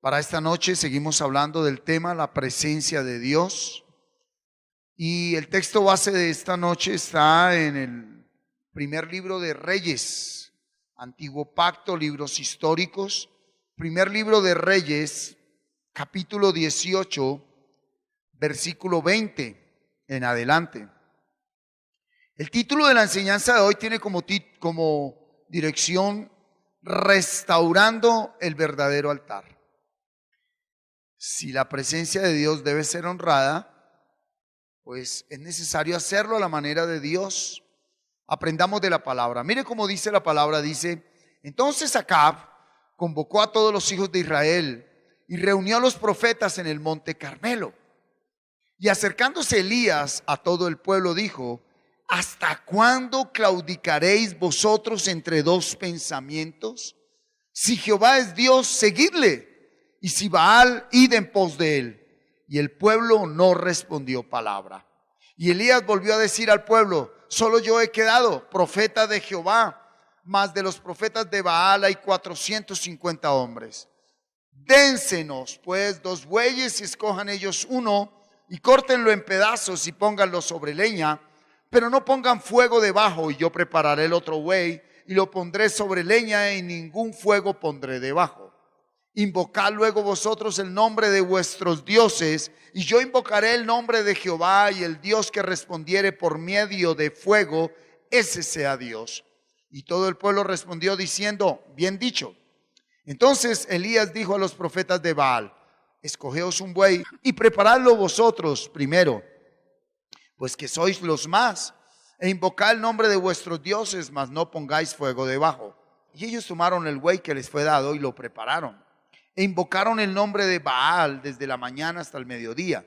Para esta noche seguimos hablando del tema la presencia de Dios, y el texto base de esta noche está en el primer libro de Reyes, Antiguo Pacto, libros históricos, primer libro de Reyes, capítulo 18, versículo 20 en adelante. El título de la enseñanza de hoy tiene como dirección Restaurando el verdadero altar. Si la presencia de Dios debe ser honrada, pues es necesario hacerlo a la manera de Dios. Aprendamos de la palabra. Mire cómo dice la palabra, dice: entonces Acab convocó a todos los hijos de Israel y reunió a los profetas en el monte Carmelo. Y acercándose Elías a todo el pueblo dijo: ¿hasta cuándo claudicaréis vosotros entre dos pensamientos? Si Jehová es Dios, seguidle, y si Baal, id en pos de él. Y el pueblo no respondió palabra. Y Elías volvió a decir al pueblo: solo yo he quedado, profeta de Jehová, mas de los profetas de Baal hay 450 hombres. Dénsenos pues 2 bueyes y escojan ellos uno, y córtenlo en pedazos y pónganlo sobre leña, pero no pongan fuego debajo, y yo prepararé el otro buey y lo pondré sobre leña, y ningún fuego pondré debajo. Invocad luego vosotros el nombre de vuestros dioses, y yo invocaré el nombre de Jehová, y el Dios que respondiere por medio de fuego, ese sea Dios. Y todo el pueblo respondió diciendo: bien dicho. Entonces Elías dijo a los profetas de Baal: escogeos un buey y preparadlo vosotros primero, pues que sois los más, e invocad el nombre de vuestros dioses, mas no pongáis fuego debajo. Y ellos tomaron el buey que les fue dado y lo prepararon, e invocaron el nombre de Baal desde la mañana hasta el mediodía,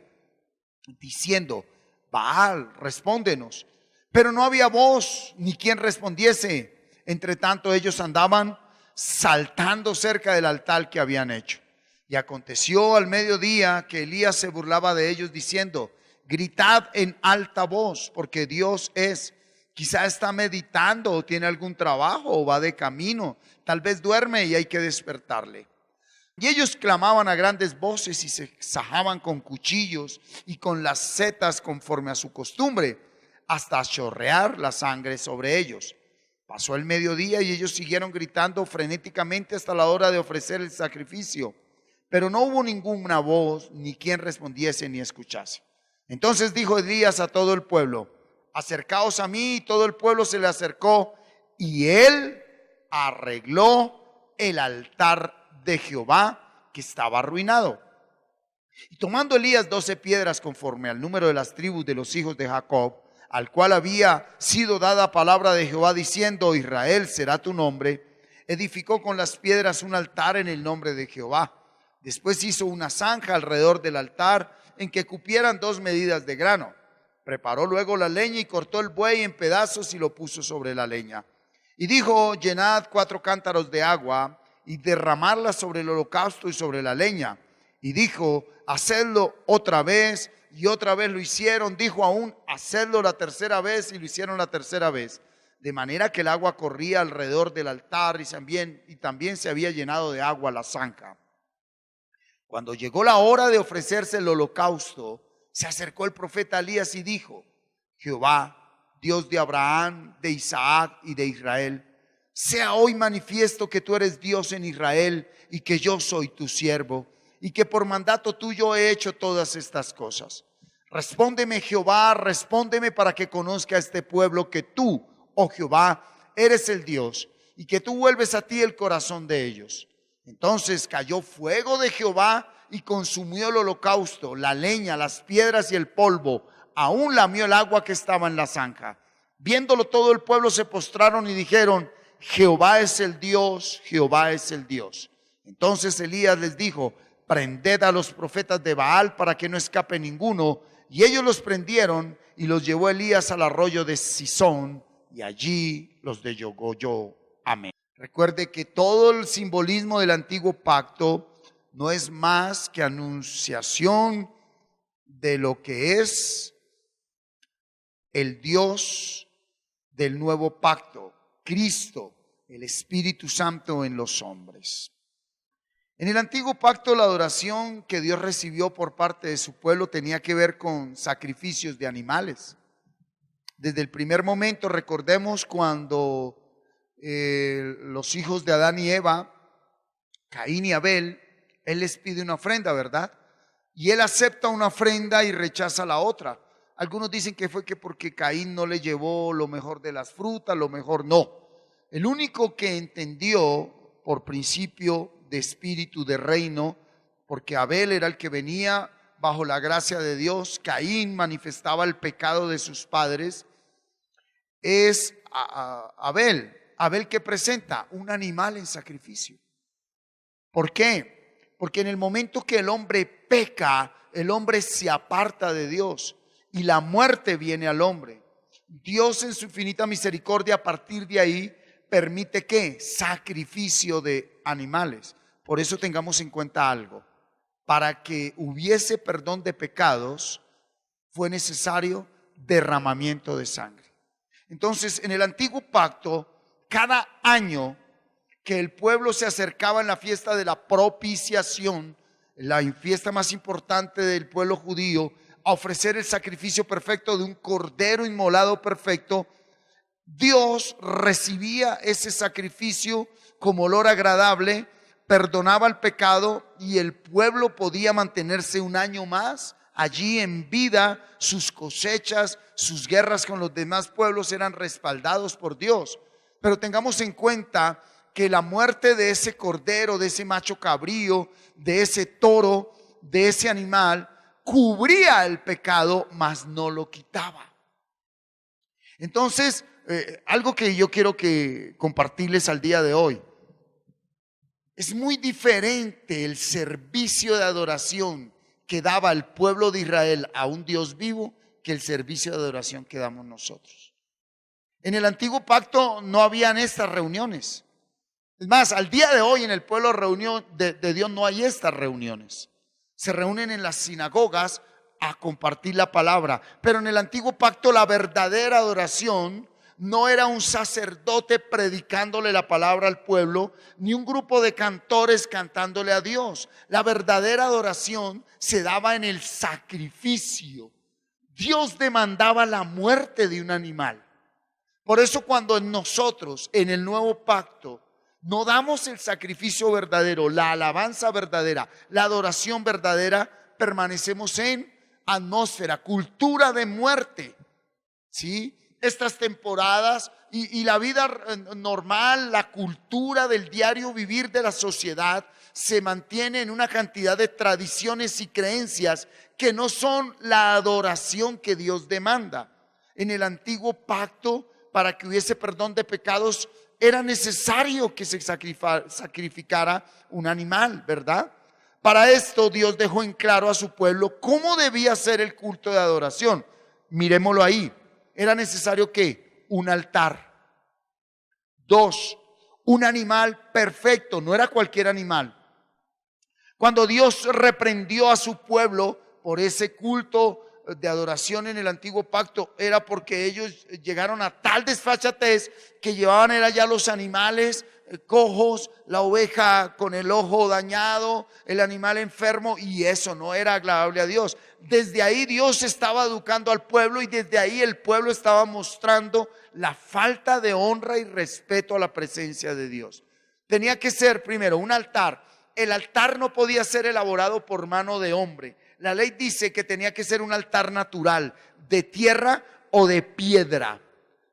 diciendo: Baal, respóndenos. Pero no había voz ni quien respondiese. Entre tanto ellos andaban saltando cerca del altar que habían hecho. Y aconteció al mediodía que Elías se burlaba de ellos diciendo: gritad en alta voz, porque Dios es. Quizá está meditando, o tiene algún trabajo, o va de camino. Tal vez duerme y hay que despertarle. Y ellos clamaban a grandes voces y se sajaban con cuchillos y con las setas conforme a su costumbre, hasta chorrear la sangre sobre ellos. Pasó el mediodía y ellos siguieron gritando frenéticamente hasta la hora de ofrecer el sacrificio. Pero no hubo ninguna voz, ni quien respondiese ni escuchase. Entonces dijo Elías a todo el pueblo: acercaos a mí. Y todo el pueblo se le acercó, y él arregló el altar de Jehová que estaba arruinado. Y tomando Elías 12 piedras conforme al número de las tribus de los hijos de Jacob, al cual había sido dada palabra de Jehová diciendo: Israel será tu nombre, edificó con las piedras un altar en el nombre de Jehová. Después hizo una zanja alrededor del altar en que cupieran 2 medidas de grano. Preparó luego la leña y cortó el buey en pedazos y lo puso sobre la leña. Y dijo: llenad 4 cántaros de agua y derramarla sobre el holocausto y sobre la leña. Y dijo: hacedlo otra vez. Y otra vez lo hicieron. Dijo aún: hacedlo la tercera vez. Y lo hicieron la tercera vez. De manera que el agua corría alrededor del altar, y también se había llenado de agua la zanja. Cuando llegó la hora de ofrecerse el holocausto, se acercó el profeta Elías y dijo: Jehová, Dios de Abraham, de Isaac y de Israel, sea hoy manifiesto que tú eres Dios en Israel, y que yo soy tu siervo, y que por mandato tuyo he hecho todas estas cosas. Respóndeme, Jehová, respóndeme, para que conozca este pueblo que tú, oh Jehová, eres el Dios, y que tú vuelves a ti el corazón de ellos. Entonces cayó fuego de Jehová y consumió el holocausto, la leña, las piedras y el polvo. Aún lamió el agua que estaba en la zanja. Viéndolo todo el pueblo se postraron y dijeron: Jehová es el Dios, Jehová es el Dios. Entonces Elías les dijo: prended a los profetas de Baal para que no escape ninguno. Y ellos los prendieron, y los llevó Elías al arroyo de Sison, y allí los degolló. Amén. Recuerde que todo el simbolismo del antiguo pacto no es más que anunciación de lo que es el Dios del nuevo pacto, Cristo, el Espíritu Santo en los hombres. En el antiguo pacto, la adoración que Dios recibió por parte de su pueblo tenía que ver con sacrificios de animales. Desde el primer momento, recordemos cuando los hijos de Adán y Eva, Caín y Abel, él les pide una ofrenda, ¿verdad? Y él acepta una ofrenda y rechaza la otra. Algunos dicen que fue que porque Caín no le llevó lo mejor de las frutas, lo mejor no. El único que entendió por principio de espíritu de reino, porque Abel era el que venía bajo la gracia de Dios, Caín manifestaba el pecado de sus padres, es Abel. Abel que presenta un animal en sacrificio. ¿Por qué? Porque en el momento que el hombre peca, el hombre se aparta de Dios y la muerte viene al hombre. Dios en su infinita misericordia a partir de ahí permite que sacrificio de animales. Por eso tengamos en cuenta algo. Para que hubiese perdón de pecados fue necesario derramamiento de sangre. Entonces, en el antiguo pacto, cada año que el pueblo se acercaba en la fiesta de la propiciación, la fiesta más importante del pueblo judío, a ofrecer el sacrificio perfecto de un cordero inmolado perfecto, Dios recibía ese sacrificio como olor agradable, perdonaba el pecado y el pueblo podía mantenerse un año más allí en vida. Sus cosechas, sus guerras con los demás pueblos eran respaldados por Dios. Pero tengamos en cuenta que la muerte de ese cordero, de ese macho cabrío, de ese toro, de ese animal, cubría el pecado, mas no lo quitaba. Entonces, algo que yo quiero compartirles al día de hoy. Es muy diferente el servicio de adoración que daba el pueblo de Israel a un Dios vivo que el servicio de adoración que damos nosotros. En el antiguo pacto no habían estas reuniones. Es más, al día de hoy en el pueblo de Dios no hay estas reuniones. Se reúnen en las sinagogas a compartir la palabra. Pero en el antiguo pacto la verdadera adoración no era un sacerdote predicándole la palabra al pueblo, ni un grupo de cantores cantándole a Dios. La verdadera adoración se daba en el sacrificio. Dios demandaba la muerte de un animal. Por eso cuando nosotros en el nuevo pacto no damos el sacrificio verdadero, la alabanza verdadera, la adoración verdadera, permanecemos en atmósfera, cultura de muerte, ¿sí? Estas temporadas y la vida normal, la cultura del diario vivir de la sociedad se mantiene en una cantidad de tradiciones y creencias que no son la adoración que Dios demanda. En el antiguo pacto, para que hubiese perdón de pecados, era necesario que se sacrificara un animal, ¿verdad? Para esto Dios dejó en claro a su pueblo cómo debía ser el culto de adoración. Miremoslo ahí. Era necesario que un altar. 2, un animal perfecto, no era cualquier animal. Cuando Dios reprendió a su pueblo por ese culto de adoración en el antiguo pacto, era porque ellos llegaron a tal desfachatez que llevaban ya los animales cojos, la oveja con el ojo dañado, el animal enfermo, y eso no era agradable a Dios. Desde ahí Dios estaba educando al pueblo y desde ahí el pueblo estaba mostrando la falta de honra y respeto a la presencia de Dios. Tenía que ser primero un altar. El altar no podía ser elaborado por mano de hombre. La ley dice que tenía que ser un altar natural, de tierra o de piedra.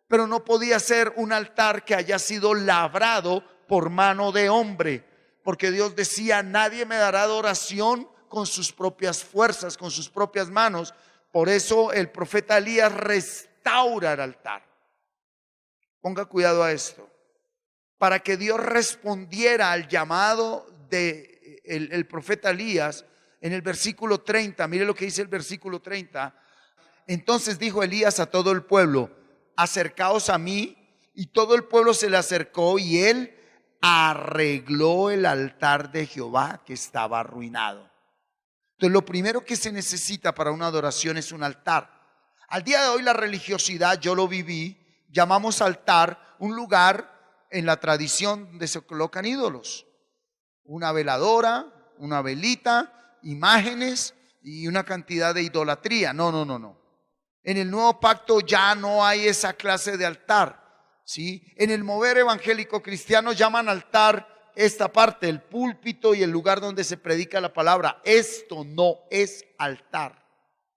Pero no podía ser un altar que haya sido labrado por mano de hombre, porque Dios decía: nadie me dará adoración con sus propias fuerzas, con sus propias manos. Por eso el profeta Elías restaura el altar. Ponga cuidado a esto. Para que Dios respondiera al llamado de el profeta Elías, en el versículo 30, mire lo que dice el versículo 30. Entonces dijo Elías a todo el pueblo: acercaos a mí. Y todo el pueblo se le acercó y él arregló el altar de Jehová que estaba arruinado. Entonces lo primero que se necesita para una adoración es un altar. Al día de hoy la religiosidad, yo lo viví, llamamos altar un lugar en la tradición donde se colocan ídolos. una veladora, una velita, imágenes y una cantidad de idolatría. No, no, no, no. En el nuevo pacto ya no hay esa clase de altar, ¿sí? En el mover evangélico cristiano llaman altar esta parte, el púlpito y el lugar donde se predica la palabra. Esto no es altar,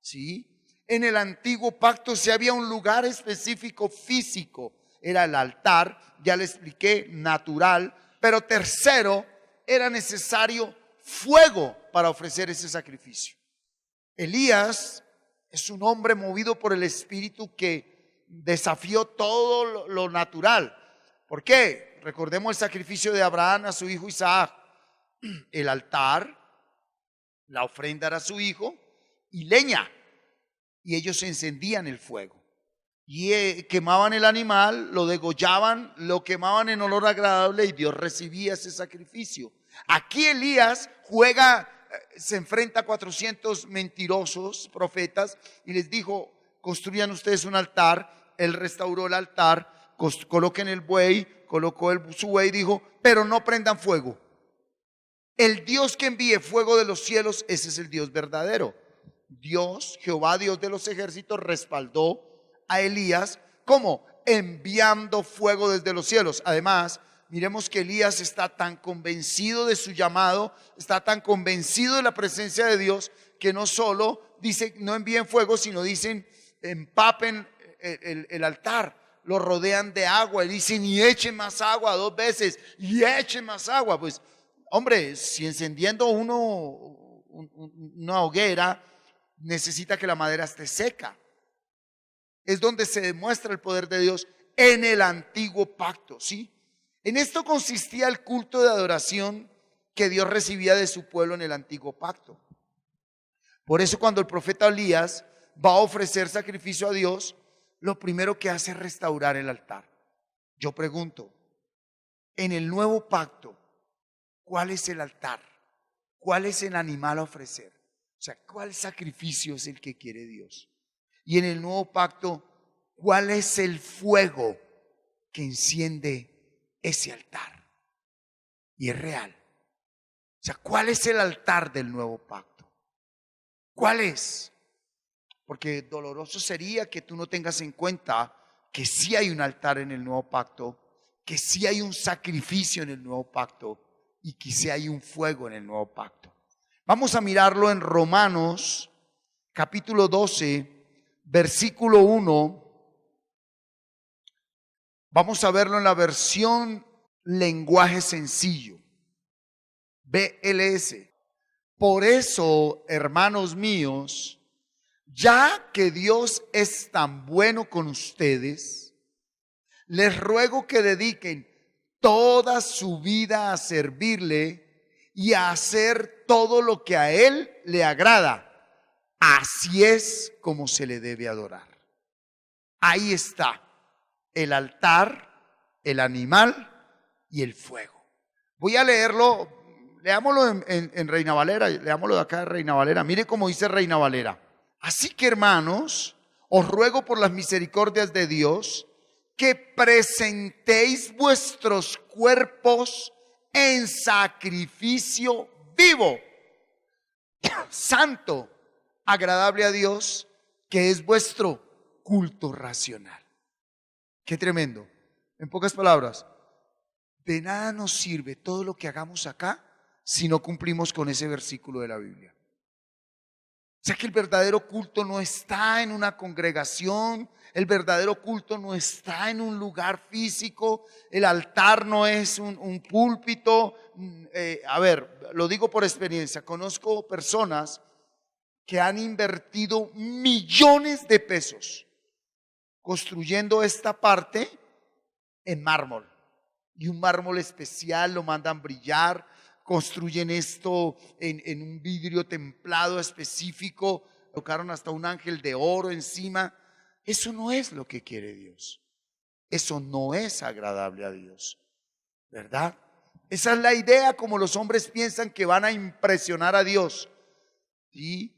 ¿sí? En el antiguo pacto sí había un lugar específico físico, era el altar, ya le expliqué, natural, pero tercero, era necesario fuego para ofrecer ese sacrificio. Elías es un hombre movido por el Espíritu que desafió todo lo natural. ¿Por qué? Recordemos el sacrificio de Abraham a su hijo Isaac. El altar, la ofrenda era su hijo y leña. Y ellos encendían el fuego. Y quemaban el animal, lo degollaban, lo quemaban en olor agradable y Dios recibía ese sacrificio. Aquí Elías se enfrenta a 400 mentirosos profetas y les dijo: construyan ustedes un altar. Él restauró el altar, coloquen el buey, colocó su buey y dijo: pero no prendan fuego. El Dios que envíe fuego de los cielos, ese es el Dios verdadero. Dios, Jehová, Dios de los ejércitos, respaldó a Elías como enviando fuego desde los cielos. Además, miremos que Elías está tan convencido de su llamado, está tan convencido de la presencia de Dios, que no solo dice no envíen fuego, sino dicen empapen el altar, lo rodean de agua y dicen y echen más agua 2 veces y echen más agua. Pues hombre, si encendiendo una hoguera necesita que la madera esté seca. Es donde se demuestra el poder de Dios en el antiguo pacto, ¿sí? En esto consistía el culto de adoración que Dios recibía de su pueblo en el antiguo pacto. Por eso cuando el profeta Elías va a ofrecer sacrificio a Dios, lo primero que hace es restaurar el altar. Yo pregunto, en el nuevo pacto, ¿cuál es el altar? ¿Cuál es el animal a ofrecer? O sea, ¿cuál sacrificio es el que quiere Dios? Y en el nuevo pacto, ¿cuál es el fuego que enciende ese altar? Y es real. O sea, ¿cuál es el altar del nuevo pacto? ¿Cuál es? Porque doloroso sería que tú no tengas en cuenta que sí hay un altar en el nuevo pacto, que sí hay un sacrificio en el nuevo pacto y que sí hay un fuego en el nuevo pacto. Vamos a mirarlo en Romanos capítulo 12, versículo 1. Vamos a verlo en la versión lenguaje sencillo, BLS. Por eso, hermanos míos, ya que Dios es tan bueno con ustedes, les ruego que dediquen toda su vida a servirle y a hacer todo lo que a Él le agrada. Así es como se le debe adorar. Ahí está el altar, el animal y el fuego. Voy a leerlo, leámoslo en Reina Valera, leámoslo de acá de Reina Valera. Mire cómo dice Reina Valera. Así que, hermanos, os ruego por las misericordias de Dios que presentéis vuestros cuerpos en sacrificio vivo, santo, agradable a Dios, que es vuestro culto racional. Qué tremendo. En pocas palabras, de nada nos sirve todo lo que hagamos acá si no cumplimos con ese versículo de la Biblia. O sea que el verdadero culto no está en una congregación, el verdadero culto no está en un lugar físico, el altar no es un púlpito. A ver, lo digo por experiencia, conozco personas que han invertido millones de pesos construyendo esta parte en mármol, y un mármol especial, lo mandan brillar. Construyen esto en un vidrio templado específico, colocaron hasta un ángel de oro encima. Eso no es lo que quiere Dios. Eso no es agradable a Dios, ¿verdad? Esa es la idea como los hombres piensan que van a impresionar a Dios. ¿Y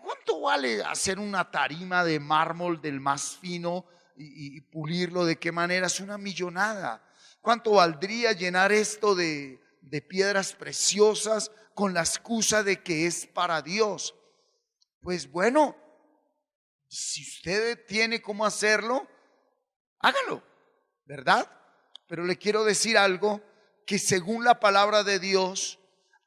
cuánto vale hacer una tarima de mármol del más fino y pulirlo? ¿De qué manera? Es una millonada. ¿Cuánto valdría llenar esto de de piedras preciosas con la excusa de que es para Dios. Pues bueno, si usted tiene cómo hacerlo, hágalo, ¿verdad? Pero le quiero decir algo, que según la palabra de Dios,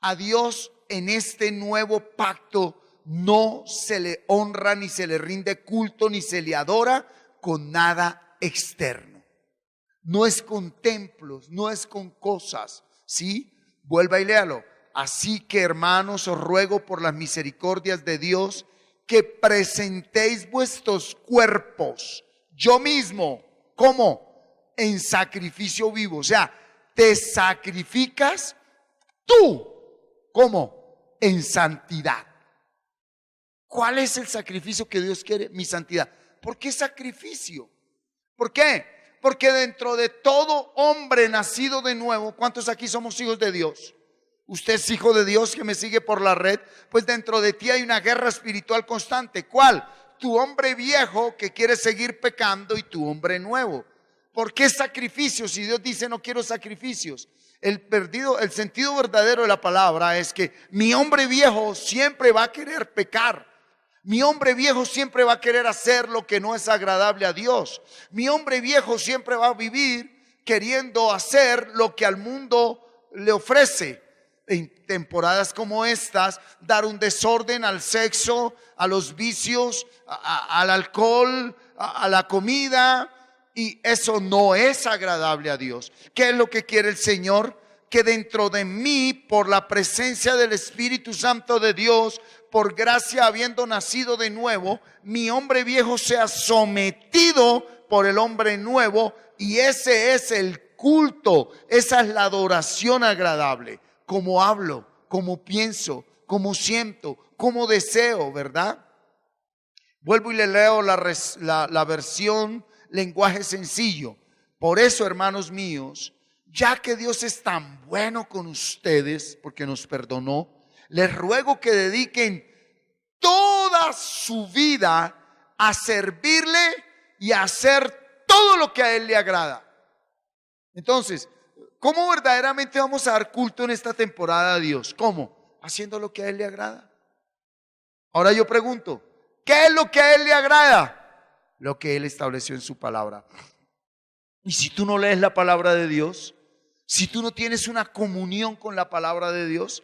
a Dios en este nuevo pacto no se le honra, ni se le rinde culto, ni se le adora con nada externo. No es con templos, no es con cosas, ¿sí? Vuelva y léalo. Así que, hermanos, os ruego por las misericordias de Dios que presentéis vuestros cuerpos, yo mismo, ¿cómo? En sacrificio vivo. O sea, te sacrificas tú, ¿cómo? En santidad. ¿Cuál es el sacrificio que Dios quiere? Mi santidad. ¿Por qué sacrificio? ¿Por qué? Porque dentro de todo hombre nacido de nuevo, ¿cuántos aquí somos hijos de Dios? Usted es hijo de Dios que me sigue por la red. Pues dentro de ti hay una guerra espiritual constante. ¿Cuál? Tu hombre viejo que quiere seguir pecando y tu hombre nuevo. ¿Por qué sacrificios? Si Dios dice no quiero sacrificios. El sentido verdadero de la palabra es que mi hombre viejo siempre va a querer pecar. Mi hombre viejo siempre va a querer hacer lo que no es agradable a Dios. Mi hombre viejo siempre va a vivir queriendo hacer lo que al mundo le ofrece. En temporadas como estas, dar un desorden al sexo, a los vicios, al alcohol, a la comida, y eso no es agradable a Dios. ¿Qué es lo que quiere el Señor? Que dentro de mí, por la presencia del Espíritu Santo de Dios, por gracia habiendo nacido de nuevo, mi hombre viejo sea sometido por el hombre nuevo, y ese es el culto, esa es la adoración agradable. Como hablo, como pienso, como siento, como deseo, ¿verdad? Vuelvo y le leo la versión lenguaje sencillo. Por eso, hermanos míos, ya que Dios es tan bueno con ustedes, porque nos perdonó, les ruego que dediquen toda su vida a servirle y a hacer todo lo que a Él le agrada. Entonces, ¿cómo verdaderamente vamos a dar culto en esta temporada a Dios? ¿Cómo? Haciendo lo que a Él le agrada. Ahora yo pregunto, ¿qué es lo que a Él le agrada? Lo que Él estableció en su palabra. Y si tú no lees la palabra de Dios, si tú no tienes una comunión con la palabra de Dios,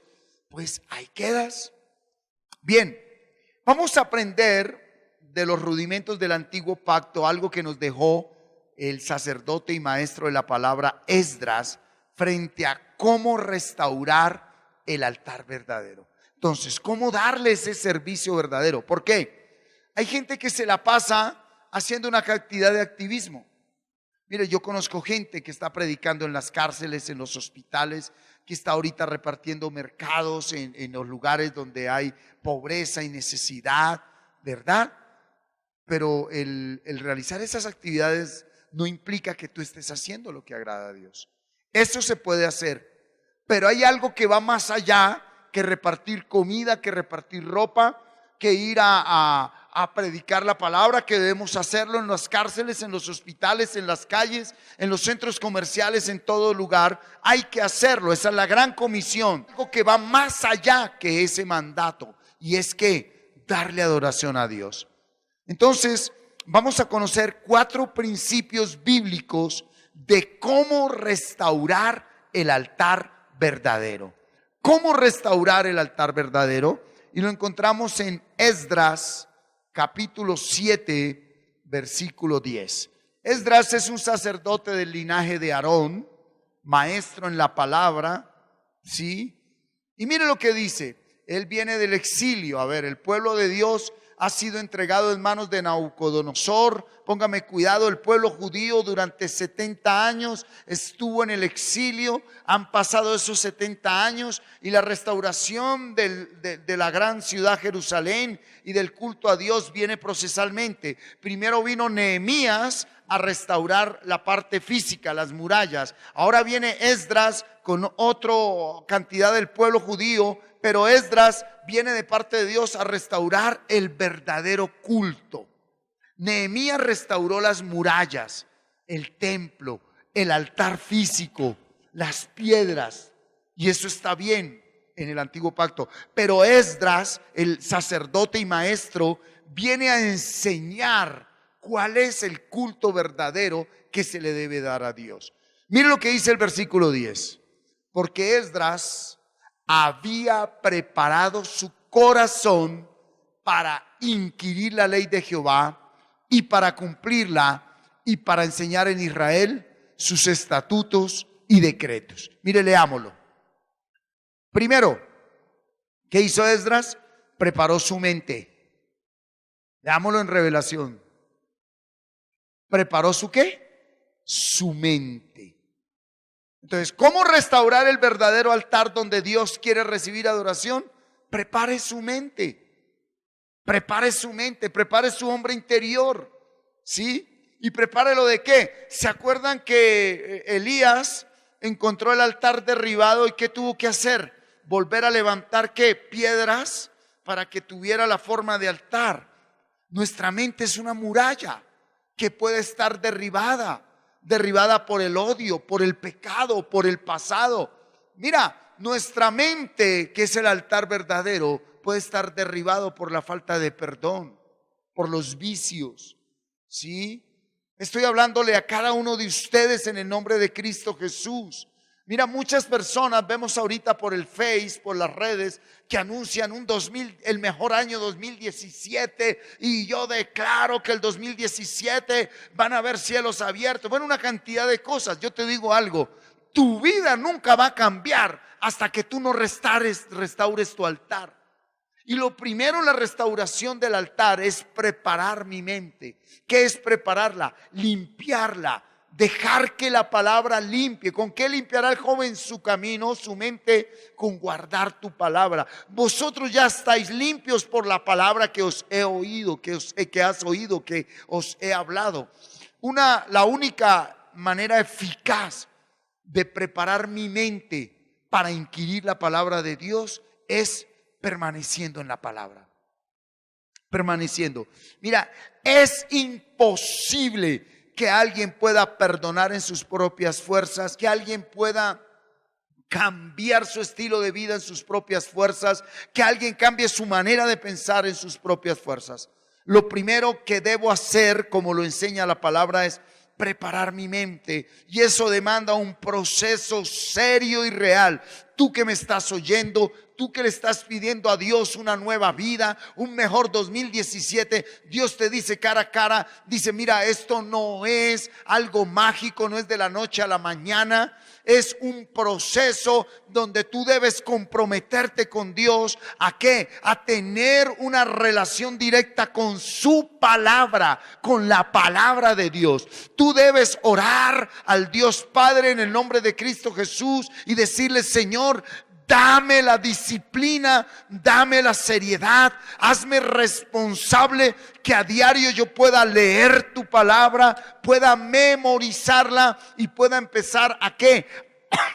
pues ahí quedas. Bien, vamos a aprender de los rudimentos del antiguo pacto, algo que nos dejó el sacerdote y maestro de la palabra Esdras, frente a cómo restaurar el altar verdadero. Entonces, ¿cómo darle ese servicio verdadero? ¿Por qué? Hay gente que se la pasa haciendo una cantidad de activismo. Mire, yo conozco gente que está predicando en las cárceles, en los hospitales, que está ahorita repartiendo mercados en los lugares donde hay pobreza y necesidad, ¿verdad? Pero el realizar esas actividades no implica que tú estés haciendo lo que agrada a Dios. Eso se puede hacer, pero hay algo que va más allá que repartir comida, que repartir ropa, que ir a predicar la palabra, que debemos hacerlo en las cárceles, en los hospitales, en las calles, en los centros comerciales, en todo lugar. Hay que hacerlo, esa es la gran comisión, algo que va más allá que ese mandato, y es que darle adoración a Dios. Entonces, vamos a conocer 4 principios bíblicos de cómo restaurar el altar verdadero. ¿Cómo restaurar el altar verdadero? Y lo encontramos en Esdras, capítulo 7, versículo 10. Esdras es un sacerdote del linaje de Aarón, maestro en la palabra, ¿sí? Y mire lo que dice, él viene del exilio. A ver, el pueblo de Dios ha sido entregado en manos de Nabucodonosor. Póngame cuidado, el pueblo judío durante 70 años estuvo en el exilio. Han pasado esos 70 años y la restauración de la gran ciudad Jerusalén y del culto a Dios viene procesalmente. Primero vino Nehemías a restaurar la parte física, las murallas. Ahora viene Esdras con otra cantidad del pueblo judío, pero Esdras viene de parte de Dios a restaurar el verdadero culto. Nehemías restauró las murallas, el templo, el altar físico, las piedras. Y eso está bien en el antiguo pacto. Pero Esdras, el sacerdote y maestro, viene a enseñar cuál es el culto verdadero que se le debe dar a Dios. Mire lo que dice el versículo 10. Porque Esdras había preparado su corazón para inquirir la ley de Jehová y para cumplirla y para enseñar en Israel sus estatutos y decretos. Mire, leámoslo. Primero, ¿qué hizo Esdras? Preparó su mente. Leámoslo en Revelación. ¿Preparó su qué? Su mente. Entonces, ¿cómo restaurar el verdadero altar donde Dios quiere recibir adoración? Prepare su mente. Prepare su mente, prepare su hombre interior. ¿Sí? ¿Y prepárelo de qué? ¿Se acuerdan que Elías encontró el altar derribado y qué tuvo que hacer? Volver a levantar ¿qué? Piedras para que tuviera la forma de altar. Nuestra mente es una muralla que puede estar derribada por el odio, por el pecado, por el pasado. Mira, nuestra mente, que es el altar verdadero, puede estar derribado por la falta de perdón, por los vicios. ¿Sí? Estoy hablándole a cada uno de ustedes en el nombre de Cristo Jesús. Mira, muchas personas vemos ahorita por el Face, por las redes, que anuncian el mejor año 2017, y yo declaro que el 2017 van a haber cielos abiertos. Bueno, una cantidad de cosas. Yo te digo algo, tu vida nunca va a cambiar hasta que tú no restaures tu altar. Y lo primero en la restauración del altar es preparar mi mente. ¿Qué es prepararla? Limpiarla. Dejar que la palabra limpie. ¿Con qué limpiará el joven su camino, su mente? Con guardar tu palabra. Vosotros ya estáis limpios por la palabra que os he oído, que has oído, que os he hablado. La única manera eficaz de preparar mi mente para inquirir la palabra de Dios es permaneciendo en la palabra. Permaneciendo. Mira, es imposible que alguien pueda perdonar en sus propias fuerzas, que alguien pueda cambiar su estilo de vida en sus propias fuerzas, que alguien cambie su manera de pensar en sus propias fuerzas. Lo primero que debo hacer, como lo enseña la palabra, es preparar mi mente, y eso demanda un proceso serio y real. Tú que me estás oyendo, tú que le estás pidiendo a Dios una nueva vida, un mejor 2017, Dios te dice cara a cara, dice: mira, esto no es algo mágico, no es de la noche a la mañana. Es un proceso donde tú debes comprometerte con Dios. ¿A qué? A tener una relación directa con su palabra, con la palabra de Dios. Tú debes orar al Dios Padre en el nombre de Cristo Jesús y decirle: Señor, dame la disciplina, dame la seriedad, hazme responsable, que a diario yo pueda leer tu palabra, pueda memorizarla y pueda empezar a ¿qué?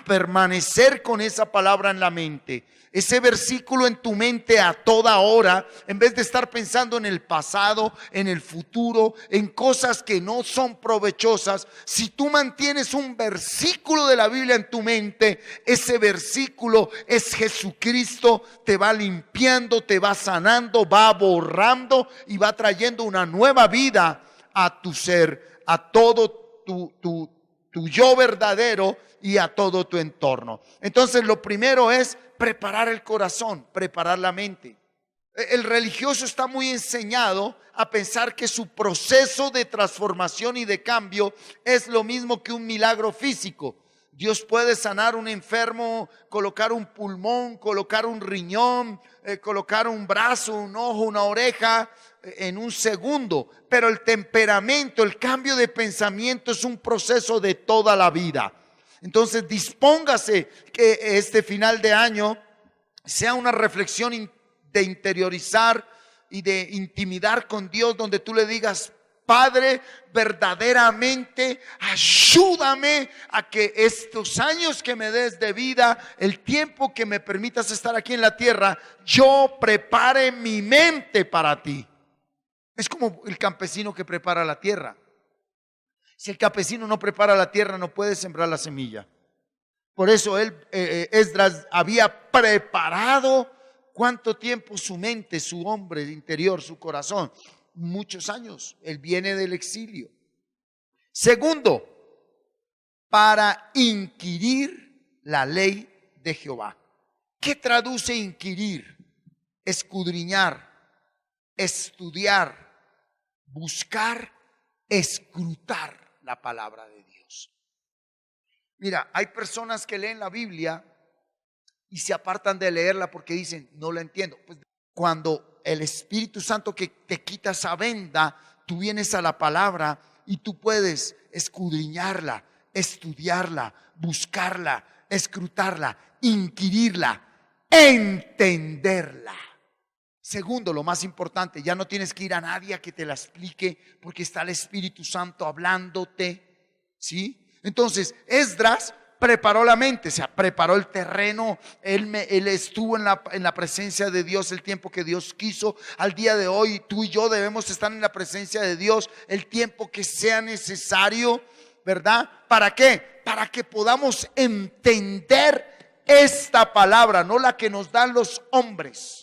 Permanecer con esa palabra en la mente. Ese versículo en tu mente a toda hora, en vez de estar pensando en el pasado, en el futuro, en cosas que no son provechosas. Si tú mantienes un versículo de la Biblia en tu mente, ese versículo es Jesucristo. Te va limpiando, te va sanando, va borrando y va trayendo una nueva vida a tu ser, a todo tu yo verdadero y a todo tu entorno. Entonces, lo primero es preparar el corazón, preparar la mente. El religioso está muy enseñado a pensar que su proceso de transformación y de cambio es lo mismo que un milagro físico. Dios puede sanar un enfermo, colocar un pulmón, colocar un riñón, colocar un brazo, un ojo, una oreja en un segundo. Pero el temperamento, el cambio de pensamiento es un proceso de toda la vida. Entonces, dispóngase que este final de año sea una reflexión de interiorizar y de intimidar con Dios, donde tú le digas: Padre, verdaderamente ayúdame a que estos años que me des de vida, el tiempo que me permitas estar aquí en la tierra, yo prepare mi mente para ti. Es como el campesino que prepara la tierra. Si el campesino no prepara la tierra, no puede sembrar la semilla. Por eso Esdras había preparado cuánto tiempo su mente, su hombre interior, su corazón. Muchos años. Él viene del exilio. Segundo, para inquirir la ley de Jehová. ¿Qué traduce inquirir? Escudriñar, estudiar, buscar, escrutar la palabra de Dios. Mira, hay personas que leen la Biblia y se apartan de leerla porque dicen, no la entiendo. Pues cuando el Espíritu Santo que te quita esa venda, tú vienes a la palabra y tú puedes escudriñarla, estudiarla, buscarla, escrutarla, inquirirla, entenderla. Segundo, lo más importante, ya no tienes que ir a nadie a que te la explique porque está el Espíritu Santo hablándote, ¿sí? Entonces, Esdras preparó la mente, o sea, preparó el terreno. Él estuvo en la presencia de Dios el tiempo que Dios quiso. Al día de hoy, tú y yo debemos estar en la presencia de Dios el tiempo que sea necesario, ¿verdad? ¿Para qué? Para que podamos entender esta palabra, no la que nos dan los hombres.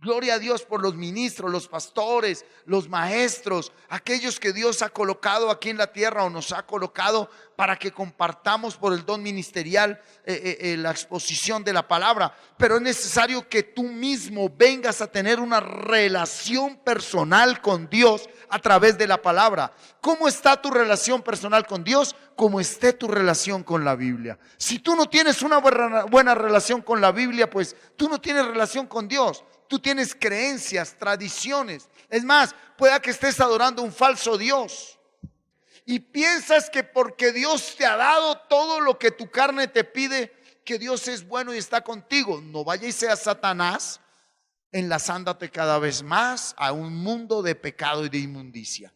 Gloria a Dios por los ministros, los pastores, los maestros, aquellos que Dios ha colocado aquí en la tierra o nos ha colocado para que compartamos por el don ministerial la exposición de la palabra. Pero es necesario que tú mismo vengas a tener una relación personal con Dios a través de la palabra. ¿Cómo está tu relación personal con Dios? Como esté tu relación con la Biblia. Si tú no tienes una buena relación con la Biblia, pues tú no tienes relación con Dios. Tú tienes creencias, tradiciones. Es más, pueda que estés adorando un falso Dios y piensas que porque Dios te ha dado todo lo que tu carne te pide, que Dios es bueno y está contigo. No vaya y sea Satanás enlazándote cada vez más a un mundo de pecado y de inmundicia.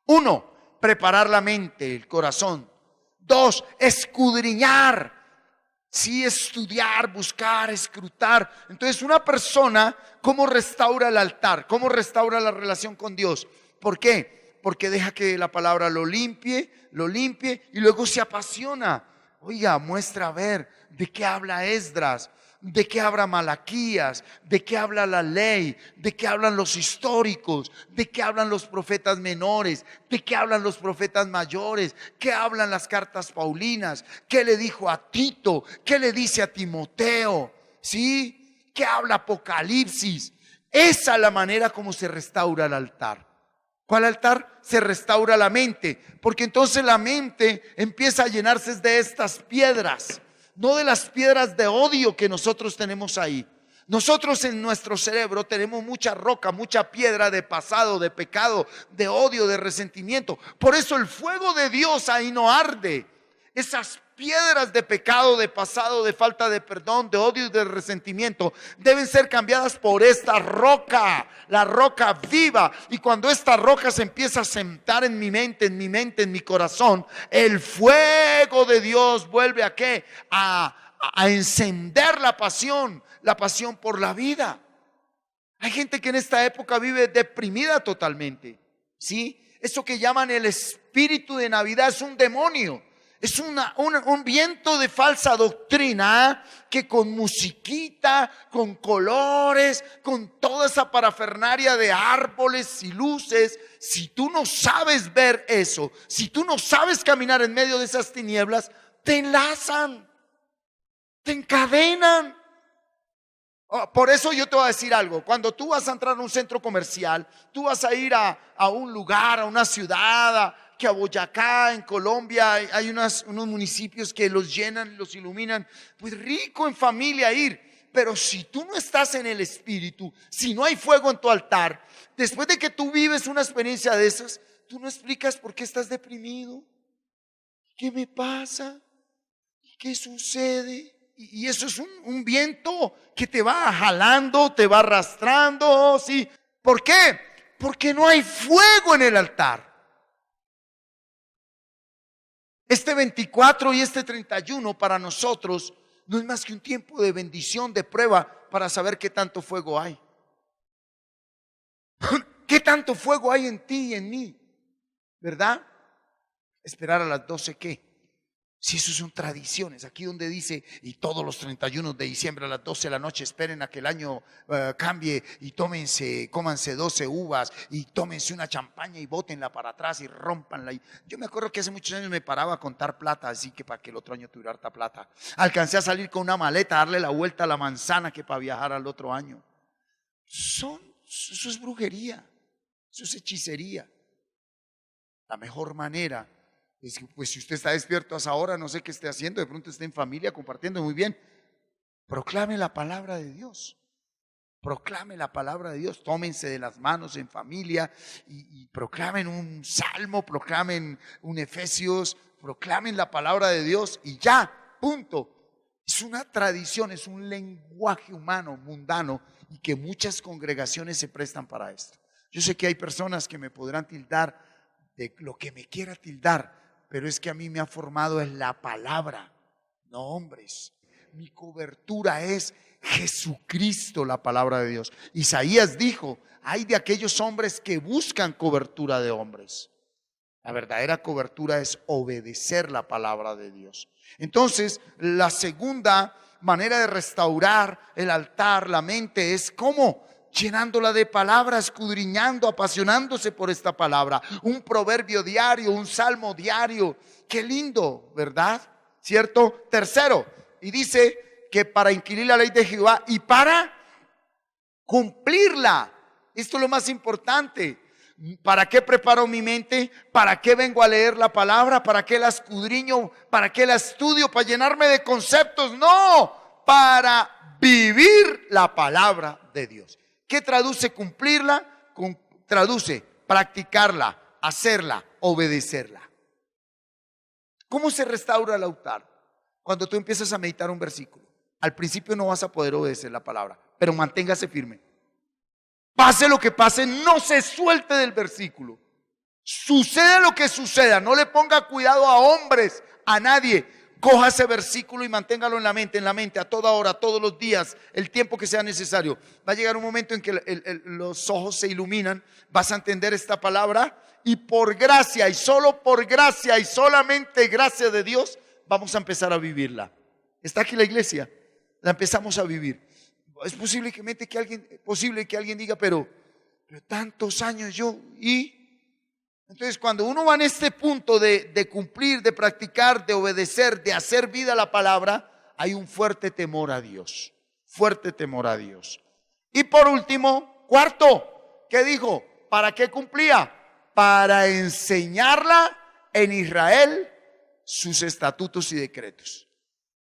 1, preparar la mente, el corazón. 2, escudriñar. Sí, estudiar, buscar, escrutar. Entonces, una persona, ¿cómo restaura el altar? ¿Cómo restaura la relación con Dios? ¿Por qué? Porque deja que la palabra lo limpie y luego se apasiona. Oiga, muestra a ver de qué habla Esdras, de qué habla Malaquías, de qué habla la ley, de qué hablan los históricos, de qué hablan los profetas menores, de qué hablan los profetas mayores, qué hablan las cartas paulinas, qué le dijo a Tito, qué le dice a Timoteo, ¿sí? ¿Qué habla Apocalipsis? Esa es la manera como se restaura el altar. ¿Cuál altar? Se restaura la mente, porque entonces la mente empieza a llenarse de estas piedras, no de las piedras de odio que nosotros tenemos ahí. Nosotros en nuestro cerebro tenemos mucha roca, mucha piedra de pasado, de pecado, de odio, de resentimiento. Por eso el fuego de Dios ahí no arde. Esas piedras de pecado, de pasado, de falta de perdón, de odio y de resentimiento deben ser cambiadas por esta roca, la roca viva. Y cuando esta roca se empieza a sentar en mi mente, en mi corazón, el fuego de Dios vuelve a ¿qué? A encender la pasión por la vida. Hay gente que en esta época vive deprimida totalmente, ¿sí? Eso que llaman el espíritu de Navidad es un demonio. Es un viento de falsa doctrina que con musiquita, con colores, con toda esa parafernaria de árboles y luces, si tú no sabes ver eso, si tú no sabes caminar en medio de esas tinieblas, te enlazan, te encadenan. Por eso yo te voy a decir algo. Cuando tú vas a entrar a un centro comercial, tú vas a ir a un lugar, a una ciudad, que a Boyacá, en Colombia, hay unos municipios que los llenan, los iluminan. Pues rico en familia ir. Pero si tú no estás en el espíritu, si no hay fuego en tu altar, después de que tú vives una experiencia de esas, tú no explicas por qué estás deprimido. ¿Qué me pasa? ¿Qué sucede? Y eso es un viento que te va jalando, te va arrastrando, ¿sí? ¿Por qué? Porque no hay fuego en el altar. Este 24 y este 31 para nosotros no es más que un tiempo de bendición, de prueba, para saber qué tanto fuego hay. ¿Qué tanto fuego hay en ti y en mí? ¿Verdad? Esperar a las 12, ¿qué? Si eso son tradiciones, aquí donde dice, y todos los 31 de diciembre a las 12 de la noche esperen a que el año cambie y cómanse 12 uvas y tómense una champaña y bótenla para atrás y rómpanla. Yo me acuerdo que hace muchos años me paraba a contar plata, así que para que el otro año tuviera harta plata. Alcancé a salir con una maleta, a darle la vuelta a la manzana que para viajar al otro año. Eso es brujería, eso es hechicería. La mejor manera es que, pues si usted está despierto hasta ahora, no sé qué esté haciendo, de pronto esté en familia compartiendo, muy bien. Proclame la palabra de Dios. Proclame la palabra de Dios. Tómense de las manos en familia y proclamen un salmo, proclamen un Efesios, proclamen la palabra de Dios y ya, punto. Es una tradición, es un lenguaje humano, mundano, y que muchas congregaciones se prestan para esto. Yo sé que hay personas que me podrán tildar de lo que me quiera tildar, pero es que a mí me ha formado es la palabra, no hombres. Mi cobertura es Jesucristo, la palabra de Dios. Isaías dijo, hay de aquellos hombres que buscan cobertura de hombres. La verdadera cobertura es obedecer la palabra de Dios. Entonces, la segunda manera de restaurar el altar, la mente, es ¿cómo? Llenándola de palabra, escudriñando, apasionándose por esta palabra. Un proverbio diario, un salmo diario. Qué lindo, ¿verdad? ¿Cierto? Tercero, y dice que para inquirir la ley de Jehová y para cumplirla. Esto es lo más importante. ¿Para qué preparo mi mente? ¿Para qué vengo a leer la palabra? ¿Para qué la escudriño? ¿Para qué la estudio? ¿Para llenarme de conceptos? No, para vivir la palabra de Dios. ¿Qué traduce cumplirla? Traduce practicarla, hacerla, obedecerla. ¿Cómo se restaura el altar? Cuando tú empiezas a meditar un versículo. Al principio no vas a poder obedecer la palabra, pero manténgase firme. Pase lo que pase, no se suelte del versículo. Sucede lo que suceda, no le ponga cuidado a hombres, a nadie. Coja ese versículo y manténgalo en la mente, a toda hora, todos los días, el tiempo que sea necesario. Va a llegar un momento en que los ojos se iluminan, vas a entender esta palabra y por gracia y solo por gracia y solamente gracia de Dios vamos a empezar a vivirla. Está aquí la iglesia, la empezamos a vivir. Es posible que alguien diga, pero tantos años yo y... Entonces, cuando uno va en este punto de cumplir, de practicar, de obedecer, de hacer vida la palabra, hay un fuerte temor a Dios. Fuerte temor a Dios. Y por último, cuarto, ¿qué dijo? ¿Para qué cumplía? Para enseñarla en Israel sus estatutos y decretos.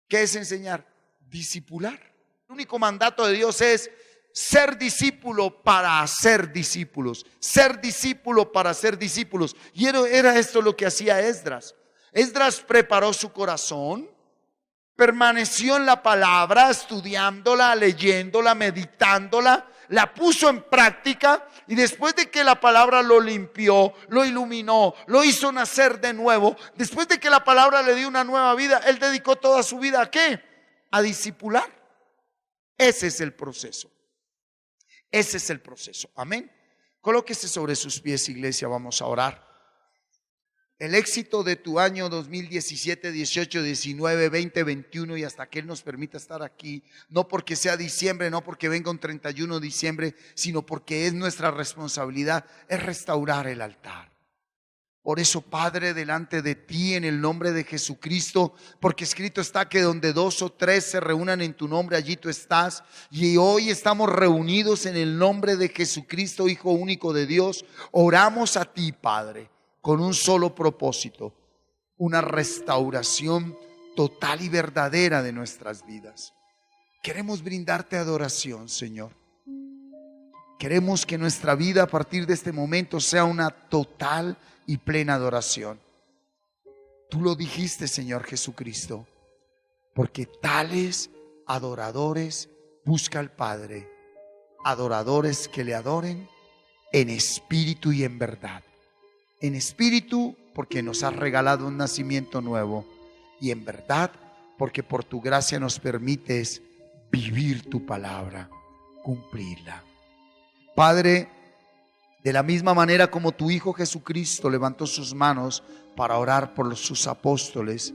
¿Qué es enseñar? Discipular. El único mandato de Dios es ser discípulo para hacer discípulos. Ser discípulo para hacer discípulos. Y era esto lo que hacía Esdras. Esdras preparó su corazón, permaneció en la palabra, estudiándola, leyéndola, meditándola, la puso en práctica y después de que la palabra lo limpió, lo iluminó, lo hizo nacer de nuevo, después de que la palabra le dio una nueva vida, él dedicó toda su vida ¿a qué? A discipular. Ese es el proceso. Ese es el proceso. Amén. Colóquese sobre sus pies, iglesia, vamos a orar. El éxito de tu año 2017, 18, 19, 20, 21 y hasta que Él nos permita estar aquí, no porque sea diciembre, no porque venga un 31 de diciembre, sino porque es nuestra responsabilidad, es restaurar el altar. Por eso, Padre, delante de ti, en el nombre de Jesucristo, porque escrito está que donde 2 o 3 se reúnan en tu nombre, allí tú estás. Y hoy estamos reunidos en el nombre de Jesucristo, Hijo único de Dios. Oramos a ti, Padre, con un solo propósito, una restauración total y verdadera de nuestras vidas. Queremos brindarte adoración, Señor. Queremos que nuestra vida a partir de este momento sea una total y plena adoración. Tú lo dijiste, Señor Jesucristo, porque tales adoradores busca al Padre, adoradores que le adoren en espíritu y en verdad. En espíritu porque nos has regalado un nacimiento nuevo y en verdad porque por tu gracia nos permites vivir tu palabra, cumplirla. Padre, de la misma manera como tu Hijo Jesucristo levantó sus manos para orar por sus apóstoles,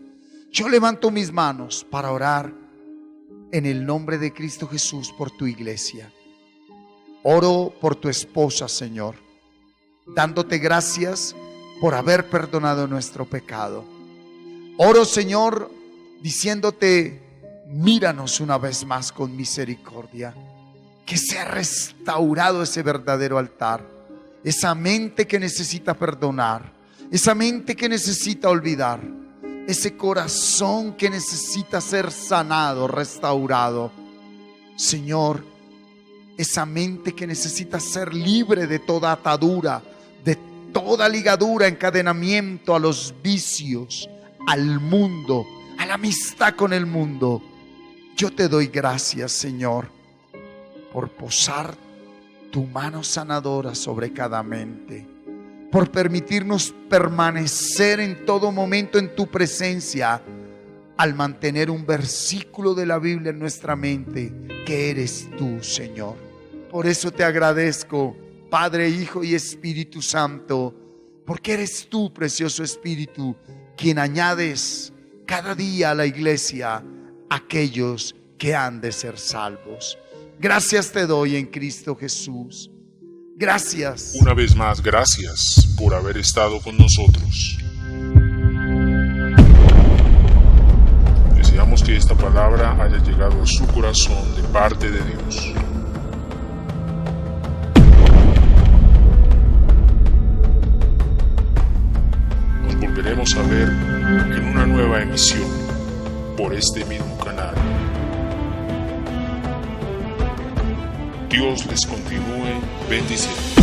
Yo levanto mis manos para orar en el nombre de Cristo Jesús por tu iglesia. Oro por tu esposa, Señor, dándote gracias por haber perdonado nuestro pecado. Oro, Señor, diciéndote, míranos una vez más con misericordia. Que sea restaurado ese verdadero altar, esa mente que necesita perdonar, esa mente que necesita olvidar, ese corazón que necesita ser sanado, restaurado. Señor, esa mente que necesita ser libre de toda atadura, de toda ligadura, encadenamiento a los vicios, al mundo, a la amistad con el mundo. Yo te doy gracias, Señor, por posar tu mano sanadora sobre cada mente, por permitirnos permanecer en todo momento en tu presencia, al mantener un versículo de la Biblia en nuestra mente, que eres tú, Señor. Por eso te agradezco, Padre, Hijo y Espíritu Santo, porque eres tú, precioso Espíritu, quien añades cada día a la iglesia aquellos que han de ser salvos. Gracias te doy en Cristo Jesús. Gracias. Una vez más, gracias por haber estado con nosotros. Deseamos que esta palabra haya llegado a su corazón de parte de Dios. Nos volveremos a ver en una nueva emisión por este mismo canal. Dios les continúe bendiciendo.